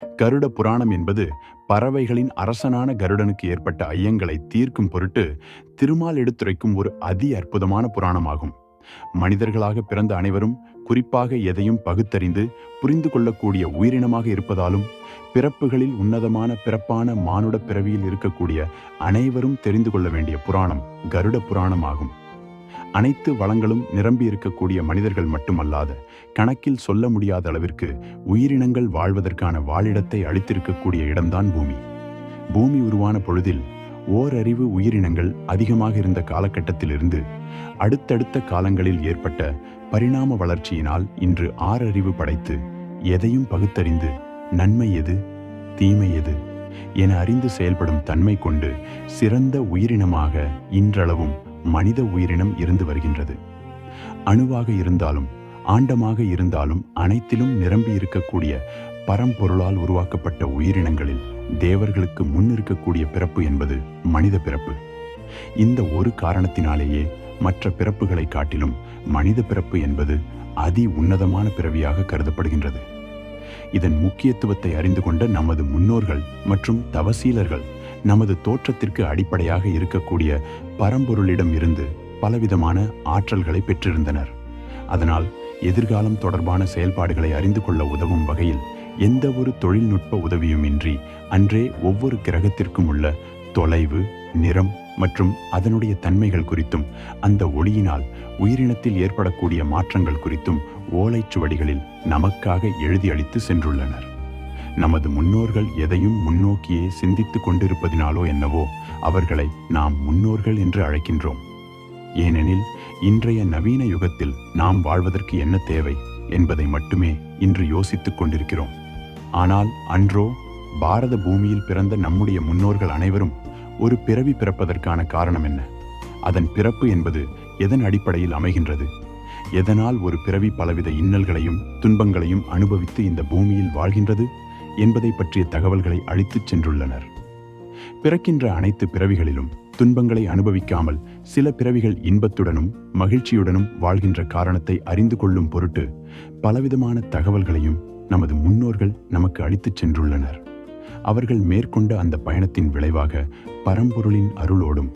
கருட புராணம் என்பது பறவைகளின் அரசனான கருடனுக்கு ஏற்பட்ட ஐயங்களை தீர்க்கும் பொருட்டு திருமால் எடுத்துரைக்கும் ஒரு அதி அற்புதமான புராணமாகும். மனிதர்களாக பிறந்த அனைவரும் குறிப்பாக எதையும் பகுத்தறிந்து புரிந்து கொள்ளக்கூடிய உயிரினமாக இருப்பதாலும் பிறப்புகளில் உன்னதமான பிறப்பான மானுட பிறவியில் இருக்கக்கூடிய அனைவரும் தெரிந்து கொள்ள வேண்டிய புராணம் கருட புராணம் ஆகும். அனைத்து வளங்களும் நிரம்பி இருக்கக்கூடிய மனிதர்கள் மட்டுமல்லாத கணக்கில் சொல்ல முடியாத அளவிற்கு உயிரினங்கள் வாழ்வதற்கான வாழிடத்தை அளித்திருக்கக்கூடிய இடம்தான் பூமி. பூமி உருவான பொழுதில் ஓரறிவு உயிரினங்கள் அதிகமாக இருந்த காலகட்டத்திலிருந்து அடுத்தடுத்த காலங்களில் ஏற்பட்ட பரிணாம வளர்ச்சியினால் இன்று ஆறறிவு படைத்து எதையும் பகுத்தறிந்து நன்மை எது தீமை எது என அறிந்து செயல்படும் தன்மை கொண்டு சிறந்த உயிரினமாக இன்றளவும் மனித உயிரினம் இருந்து வருகின்றது. அணுவாக இருந்தாலும் ஆண்டமாக இருந்தாலும் அனைத்திலும் நிரம்பி இருக்கக்கூடிய பரம்பொருளால் உருவாக்கப்பட்ட உயிரினங்களில் தேவர்களுக்கு முன் இருக்கக்கூடிய பிறப்பு என்பது மனித பிறப்பு. இந்த ஒரு காரணத்தினாலேயே மற்ற பிறப்புகளை காட்டிலும் மனித பிறப்பு என்பது அதி உன்னதமான பிறவியாக கருதப்படுகின்றது. இதன் முக்கியத்துவத்தை அறிந்து கொண்ட நமது முன்னோர்கள் மற்றும் தவசீலர்கள் நமது தோற்றத்திற்கு அடிப்படையாக இருக்கக்கூடிய பரம்பொருளிடம் இருந்து பலவிதமான ஆற்றல்களை பெற்றிருந்தனர். அதனால் எதிர்காலம் தொடர்பான செயல்பாடுகளை அறிந்து கொள்ள உதவும் வகையில் எந்த ஒரு தொழில்நுட்ப உதவியுமின்றி அன்றே ஒவ்வொரு கிரகத்திற்கும் உள்ள தொலைவு, நிறம் மற்றும் அதனுடைய தன்மைகள் குறித்தும் அந்த ஒளியினால் உயிரினத்தில் ஏற்படக்கூடிய மாற்றங்கள் குறித்தும் ஓலைச்சுவடிகளில் நமக்காக எழுதி அளித்து சென்றுள்ளனர். நமது முன்னோர்கள் எதையும் முன்னோக்கியே சிந்தித்துக் கொண்டிருப்பதினாலோ என்னவோ அவர்களை நாம் முன்னோர்கள் என்று அழைக்கின்றோம். ஏனெனில் இன்றைய நவீன யுகத்தில் நாம் வாழ்வதற்கு என்ன தேவை என்பதை மட்டுமே இன்று யோசித்துக் கொண்டிருக்கிறோம். ஆனால் அன்றோ பாரத பூமியில் பிறந்த நம்முடைய முன்னோர்கள் அனைவரும் ஒரு பிறவி பிறப்பதற்கான காரணம் என்ன? அதன் பிறப்பு என்பது எதன் அடிப்படையில் அமைகின்றது? எதனால் ஒரு பிறவி பலவித இன்னல்களையும் துன்பங்களையும் அனுபவித்து இந்த பூமியில் வாழ்கின்றது என்பதை பற்றிய தகவல்களை அளித்துச் சென்றுள்ளனர். பிறக்கின்ற அனைத்து பிறவிகளிலும் துன்பங்களை அனுபவிக்காமல் சில பிறவிகள் இன்பத்துடனும் மகிழ்ச்சியுடனும் வாழ்கின்ற காரணத்தை அறிந்து கொள்ளும் பொருட்டு பலவிதமான தகவல்களையும் நமது முன்னோர்கள் நமக்கு அளித்துச் சென்றுள்ளனர். அவர்கள் மேற்கொண்ட அந்த பயணத்தின் விளைவாக பரம்பொருளின் அருளோடும்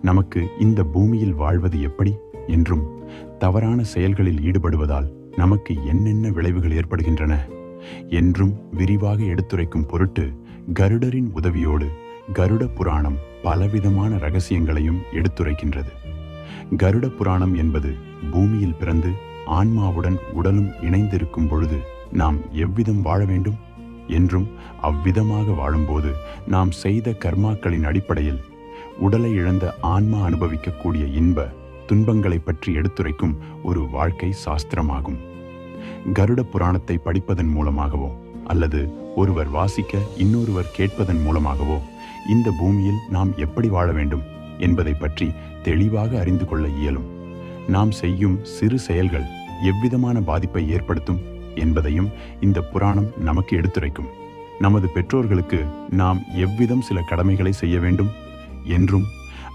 நமக்கு இந்த பூமியில் வாழ்வது எப்படி என்றும் தவறான செயல்களில் ஈடுபடுவதால் நமக்கு என்னென்ன விளைவுகள் ஏற்படுகின்றன என்றும் விரிவாக எடுத்துரைக்கும் பொருட்டு கருடரின் உதவியோடு கருட புராணம் பலவிதமான ரகசியங்களையும் எடுத்துரைக்கின்றது. கருட புராணம் என்பது பூமியில் பிறந்து ஆன்மாவுடன் உடலும் இணைந்திருக்கும் பொழுது நாம் எவ்விதம் வாழ வேண்டும் என்றும் அவ்விதமாக வாழும்போது நாம் செய்த கர்மாக்களின் அடிப்படையில் உடலை இழந்த ஆன்மா அனுபவிக்கக்கூடிய இன்ப துன்பங்களை பற்றி எடுத்துரைக்கும் ஒரு வாழ்க்கை சாஸ்திரமாகும். கருட புராணத்தை படிப்பதன் மூலமாகவோ அல்லது ஒருவர் வாசிக்க இன்னொருவர் கேட்பதன் மூலமாகவோ இந்த பூமியில் நாம் எப்படி வாழ வேண்டும் என்பதை பற்றி தெளிவாக அறிந்து கொள்ள இயலும். நாம் செய்யும் சிறு செயல்கள் எவ்விதமான பாதிப்பை ஏற்படுத்தும் என்பதையும் இந்த புராணம் நமக்கு எடுத்துரைக்கும். நமது பெற்றோர்களுக்கு நாம் எவ்விதம் சில கடமைகளை செய்ய வேண்டும் என்றும்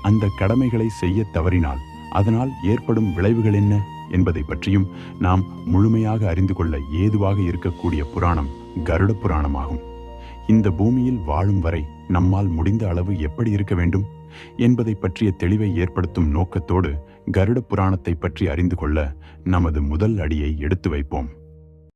அந்த கடமைகளை செய்ய தவறினால் அதனால் ஏற்படும் விளைவுகள் என்ன என்பதை பற்றியும் நாம் முழுமையாக அறிந்து கொள்ள ஏதுவாக இருக்கக்கூடிய புராணம் கருட புராணமாகும். இந்த பூமியில் வாழும் வரை நம்மால் முடிந்த அளவு எப்படி இருக்க வேண்டும் என்பதை பற்றிய தெளிவை ஏற்படுத்தும் நோக்கத்தோடு கருட புராணத்தை பற்றி அறிந்து கொள்ள நமது முதல் அடியை எடுத்து வைப்போம்.